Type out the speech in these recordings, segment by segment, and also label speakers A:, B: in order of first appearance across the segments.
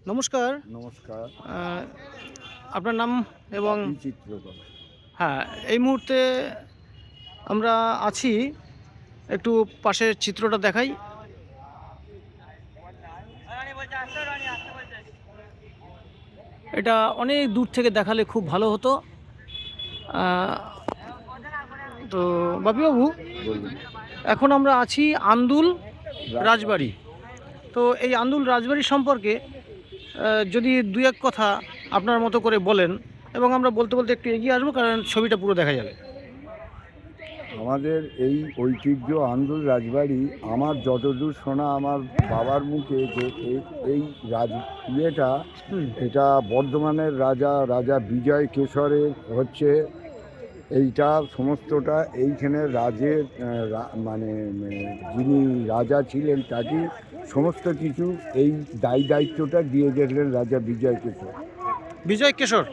A: নমস্কার।
B: নমস্কার।
A: আহ, আপনার নাম এবং
B: চিত্রকর।
A: হ্যাঁ, এই মুহূর্তে আমরা আছি, একটু পাশের চিত্রটা দেখাই। এটা অনেক দূর থেকে দেখালে খুব ভালো হতো। আহ, তো বাপিবাবু,
B: বলুন।
A: এখন আমরা আছি আন্দুল রাজবাড়ি। তো এই আন্দুল রাজবাড়ি সম্পর্কে যদি দুই এক কথা আপনার মতো করে বলেন, এবং আমরা বলতে বলতে একটু এগিয়ে আসবো, কারণ ছবিটা পুরো দেখা যাবে।
B: আমাদের এই ঐতিহ্য আন্দুল রাজবাড়ি, আমার যতদূর শোনা আমার বাবার মুখে, যে এই রাজ ইয়েটা,
A: হুম।
B: এটা বর্ধমানের রাজা বিজয় কেশরের হচ্ছে এইটা সমস্তটা এইখানে রাজের মানে যিনি রাজা ছিলেন তাকে সমস্ত কিছু এই দায়িত্বটা দিয়ে গেলেন রাজা বিজয় কেশর।
A: বিজয় কেশর।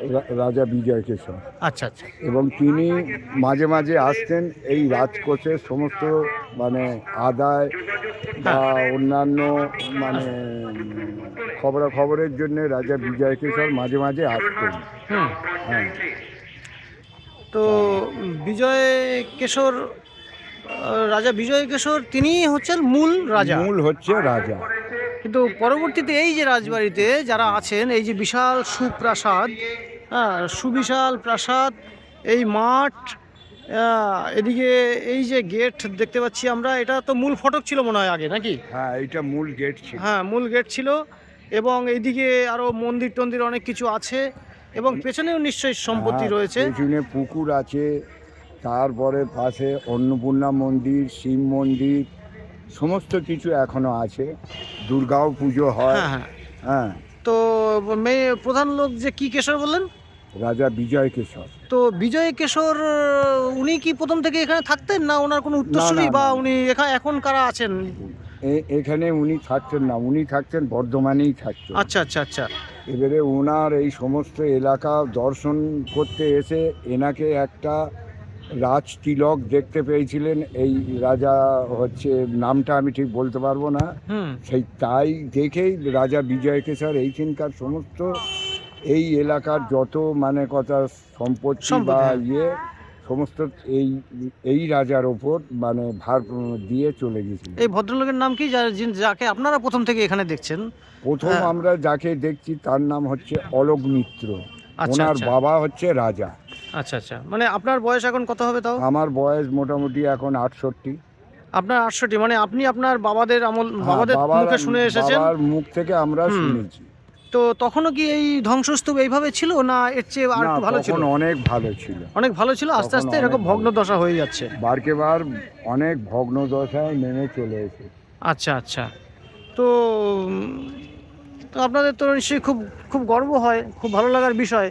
B: রাজা বিজয় কেশর।
A: আচ্ছা আচ্ছা।
B: এবং তিনি মাঝে মাঝে আসতেন এই রাজকোষের সমস্ত মানে আদায় বা অন্যান্য মানে খবরাখবরের জন্য রাজা বিজয় কেশর মাঝে মাঝে আসতেন।
A: হুম।
B: হ্যাঁ।
A: তো বিজয় কেশর, রাজা বিজয় কেশর তিনি হচ্ছেন মূল রাজা।
B: মূল হচ্ছে রাজা।
A: কিন্তু পরবর্তীতে এই যে রাজবাড়িতে যারা আছেন, এই যে বিশাল সুপ্রাসাদ, হ্যাঁ, সুবিশাল প্রাসাদ, এই মাঠ, এদিকে এই যে গেট দেখতে পাচ্ছি আমরা, এটা তো মূল ফটক ছিল মনে হয় আগে, নাকি?
B: হ্যাঁ, এইটা মূল গেট ছিল।
A: হ্যাঁ, মূল গেট ছিল। এবং এইদিকে আরও মন্দির টন্দির অনেক কিছু আছে, এবং পেছনেও নিশ্চয়ই সম্পত্তি
B: হ্যাঁ,
A: রয়েছে।
B: পেছনে পুকুর আছে, তারপরে পাশে অন্নপূর্ণা মন্দির, শিব মন্দির, সমস্ত কিছু এখনো আছে। দুর্গাও পুজো হয়।
A: হ্যাঁ হ্যাঁ।
B: হ্যাঁ।
A: তো প্রধান লোক যে কি কেশর বললেন?
B: রাজা বিজয় কেশর।
A: তো বিজয় কেশর উনি কি প্রথম থেকে এখানে থাকতেন, না ওনার কোনো উত্তরসূরি,
B: না,
A: বা
B: না।
A: উনি এখন কারা আছেন?
B: এখানে উনি থাকতেন না, উনি থাকতেন বর্ধমানেই থাকতেন।
A: আচ্ছা আচ্ছা আচ্ছা।
B: এবারে ওনার এই সমস্ত এলাকা দর্শন করতে এসে এনাকে একটা রাজ তিলক দেখতে পেয়েছিলেন। এই রাজা হচ্ছে, নামটা আমি ঠিক বলতে পারবো না।
A: হুম।
B: সেই তাই দেখেই রাজা বিজয় কেশর এইখানকার সমস্ত এই এলাকার যত মানে কথা সম্পত্তি বা
A: হ্যাঁ।
B: ইয়ে সমস্ত এই এই রাজার ওপর মানে ভার দিয়ে চলে গেছিল।
A: এই ভদ্রলোকের নাম কি, যাকে আপনারা প্রথম থেকে এখানে দেখছেন?
B: প্রথম
A: হ্যাঁ।
B: আমরা যাকে দেখছি তার নাম হচ্ছে অলোক মিত্র।
A: আচ্ছা
B: ওনার
A: আচ্ছা
B: বাবা হচ্ছে রাজা।
A: আচ্ছা আচ্ছা। মানে আপনার বয়স এখন কত হবে তাও?
B: আমার বয়স মোটামুটি এখন 68।
A: আপনার 68, মানে আপনি আপনার বাবাদের
B: হ্যাঁ,
A: বাবাদের মুখে শুনে এসেছেন।
B: বাবার মুখ থেকে আমরা
A: হুম।
B: শুনেছি।
A: তো তখনও কি এই ধ্বংসস্তূপ এইভাবে ছিল, না এর চেয়ে আর
B: না,
A: একটু ভালো ছিল?
B: তখন অনেক ভালো ছিল।
A: অনেক ভালো ছিল, আস্তে
B: তখন
A: আস্তে
B: অনেক
A: এরকম
B: ভালো
A: ভগ্ন দশা হয়ে যাচ্ছে।
B: বারকে বার অনেক ভগ্ন দশায় নেমে চলে এসে।
A: আচ্ছা আচ্ছা। তো তো আপনাদের তো নিশ্চয়ই খুব খুব গর্ব হয়, খুব ভালো লাগার বিষয়।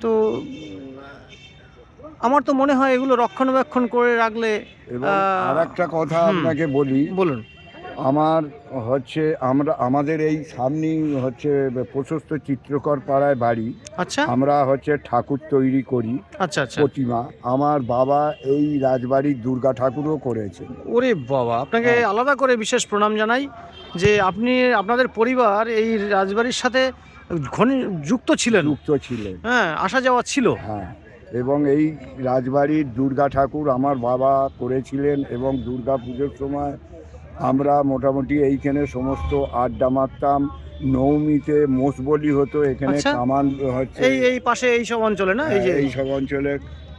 A: তো আমার তো মনে হয় এগুলো রক্ষণাবেক্ষণ করে রাখলে।
B: এবং আর একটা কথা আপনাকে বলি,
A: বলুন।
B: আমার হচ্ছে আমাদের এই সামনেই হচ্ছে প্রশস্ত চিত্রকর পাড়ায় বাড়ি।
A: আচ্ছা
B: আমরা হচ্ছে ঠাকুর তৈরি করি,
A: আচ্ছা আচ্ছা।
B: প্রতিমা। আমার বাবা এই রাজবাড়ির দুর্গা ঠাকুরও করেছেন।
A: ওরে বাবা, আপনাকে
B: হ্যাঁ।
A: আলাদা করে বিশেষ প্রণাম জানাই যে আপনি, আপনাদের পরিবার এই রাজবাড়ির সাথে যুক্ত ছিলেন। হ্যাঁ, আসা যাওয়া ছিল।
B: হ্যাঁ, এবং এই রাজবাড়ির দুর্গা ঠাকুর আমার বাবা করেছিলেন। এবং দুর্গা পুজোর সময় আমরা মোটামুটি এইখানে সমস্ত আড্ডা মারতাম। নবমীতে মোষ বলি হতো এখানে।
A: আচ্ছা।
B: কামান হচ্ছে
A: এই পাশে এই সব অঞ্চলে, না? এই যে
B: এই সব অঞ্চলে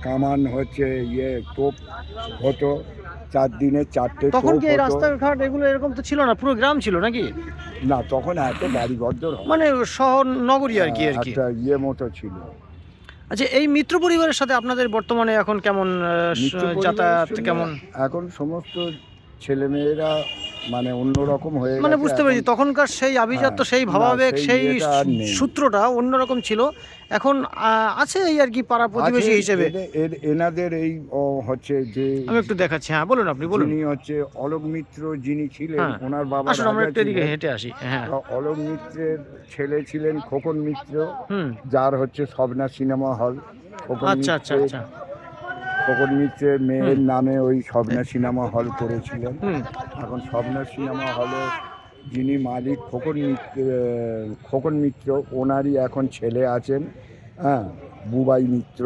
B: কামান হচ্ছে তোপ হতো। 4 দিনে 4টে
A: তখন
B: তোপ
A: কি এই
B: হতো।
A: রাস্তাঘাট এগুলো এরকম তো ছিল না, পুরো গ্রাম ছিল নাকি?
B: না, তখন এত গাড়ি গদ্দর
A: মানে শহর নগরী আর কি।
B: একটা মতো ছিল।
A: আচ্ছা, এই মিত্র পরিবারের সাথে আপনাদের বর্তমানে এখন কেমন
B: মিত্র পরিবারের
A: যাতায়াত
B: সঙ্গে
A: কেমন?
B: এখন সমস্ত ছেলেমেয়েরা মানে অন্যরকম হয়ে
A: মানে
B: গেছে
A: বুঝতে
B: এখন।
A: পেরেছি, তখনকার সেই আভিজাত্য,
B: হ্যাঁ,
A: সেই
B: না,
A: ভাবাবেগ,
B: সেই
A: সেই
B: ইয়েটা আর নেই।
A: সূত্রটা অন্যরকম ছিল। এখন আছে এই আর কি, পাড়া প্রতিবেশী
B: আছে
A: হিসেবে।
B: এনাদের এই হচ্ছে যে
A: আমি একটু দেখাচ্ছি। হ্যাঁ, বলুন, আপনি বলুন।
B: যিনি হচ্ছে অলোক মিত্র যিনি ছিলেন,
A: হ্যাঁ,
B: ওনার বাবা
A: আসুন আমরা
B: রাজা
A: একটু এদিকে
B: ছিলেন।
A: হেঁটে আসি। হ্যাঁ।
B: অলোক মিত্রের ছেলে ছিলেন খোকন মিত্র,
A: হুম।
B: যার হচ্ছে স্বপ্না সিনেমা হল।
A: আচ্ছা আচ্ছা আচ্ছা।
B: খোকন মিত্রের মেয়ের নামে ওই স্বপ্না সিনেমা হল করেছিলেন।
A: হুম।
B: এখন স্বপ্না সিনেমা হলে যিনি মালিক খোকন মিত্র, ওনারই এখন ছেলে আছেন, হ্যাঁ, বুবাই মিত্র।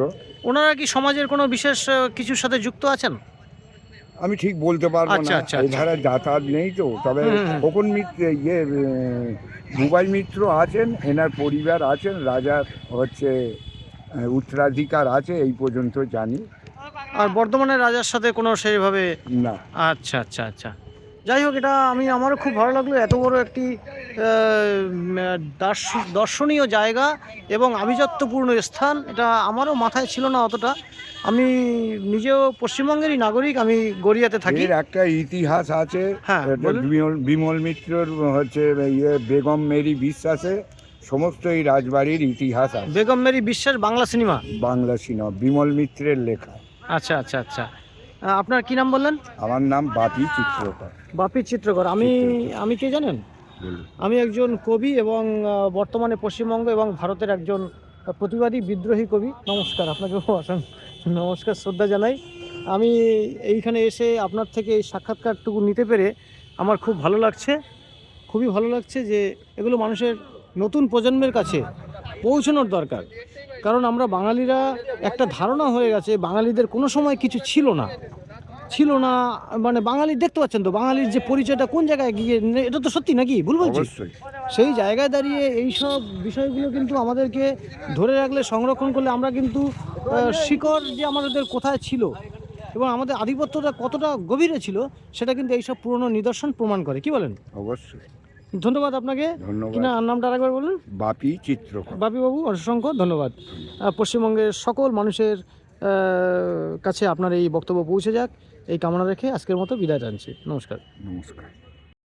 A: ওনারা কি সমাজের কোনো বিশেষ কিছুর সাথে যুক্ত আছেন?
B: আমি ঠিক বলতে পারবো
A: আচ্ছা,
B: না,
A: আচ্ছা,
B: এই
A: আচ্ছা।
B: ধারে যাতায়াত নেই তো, তবে
A: হুম।
B: খোকন মিত্র বুবাই মিত্র আছেন, এনার পরিবার আছেন, রাজার হচ্ছে উত্তরাধিকার আছে, এই পর্যন্ত জানি।
A: আর বর্ধমানে রাজার সাথে কোনো সেইভাবে?
B: না,
A: আচ্ছা, আচ্ছা, আচ্ছা। যাই হোক, এটা আমারও খুব ভালো লাগলো। এত বড় একটি দর্শনীয় জায়গা এবং আভিজাত্যপূর্ণ স্থান, এটা আমারও মাথায় ছিল না অতটা। আমি নিজেও পশ্চিমবঙ্গেরই নাগরিক, আমি গড়িয়াতে থাকি।
B: এর একটা ইতিহাস আছে।
A: হ্যাঁ,
B: এটা
A: বলুন।
B: বিমল মিত্রর হচ্ছে বেগম মেরি বিশ্বাসে সমস্ত এই রাজবাড়ির ইতিহাস আছে।
A: বেগম মেরি বিশ্বাস বাংলা সিনেমা?
B: বাংলা সিনেমা, বিমল মিত্রের লেখা।
A: আচ্ছা, আচ্ছা, আচ্ছা। আপনার কি নাম বললেন?
B: আমার নাম বাপি চিত্রকর।
A: বাপি চিত্রকর। আমি কে জানেন?
B: বলুন।
A: আমি একজন কবি এবং বর্তমানে পশ্চিমবঙ্গ এবং ভারতের একজন প্রতিবাদী বিদ্রোহী কবি। নমস্কার, আপনাকে নমস্কার, শ্রদ্ধা জানাই। আমি এইখানে এসে আপনার থেকে এই সাক্ষাৎকারটুকু নিতে পেরে আমার খুব ভালো লাগছে, খুবই ভালো লাগছে যে এগুলো মানুষের নতুন প্রজন্মের কাছে পৌঁছানোর দরকার। কারণ আমরা বাঙালিরা একটা ধারণা হয়ে গেছে বাঙালিদের কোনো সময় কিছু ছিল না, মানে বাঙালি দেখতে পাচ্ছেন তো বাঙালির যে পরিচয়টা কোন জায়গায় গিয়ে, এটা তো সত্যি নাকি ভুল বলছি?
B: অবশ্যই।
A: সেই জায়গায় দাঁড়িয়ে এই সব বিষয়গুলো কিন্তু আমাদেরকে ধরে রাখলে, সংরক্ষণ করলে আমরা কিন্তু শিকড় যে আমাদের কোথায় ছিল এবং আমাদের আধিপত্যটা কতটা গভীরে ছিল সেটা কিন্তু এইসব পুরনো নিদর্শন প্রমাণ করে। কি বলেন?
B: অবশ্যই।
A: ধন্যবাদ আপনাকে।
B: ধন্যবাদ।
A: কিনা নামটা আরেকবার বলুন?
B: বাপি চিত্রকর।
A: বাপিবাবু, অসংখ্য ধন্যবাদ। পশ্চিমবঙ্গের সকল মানুষের কাছে আপনার এই বক্তব্য পৌঁছে যাক, এই কামনা রেখে আজকের মতো বিদায় জানাচ্ছি। নমস্কার।
B: নমস্কার।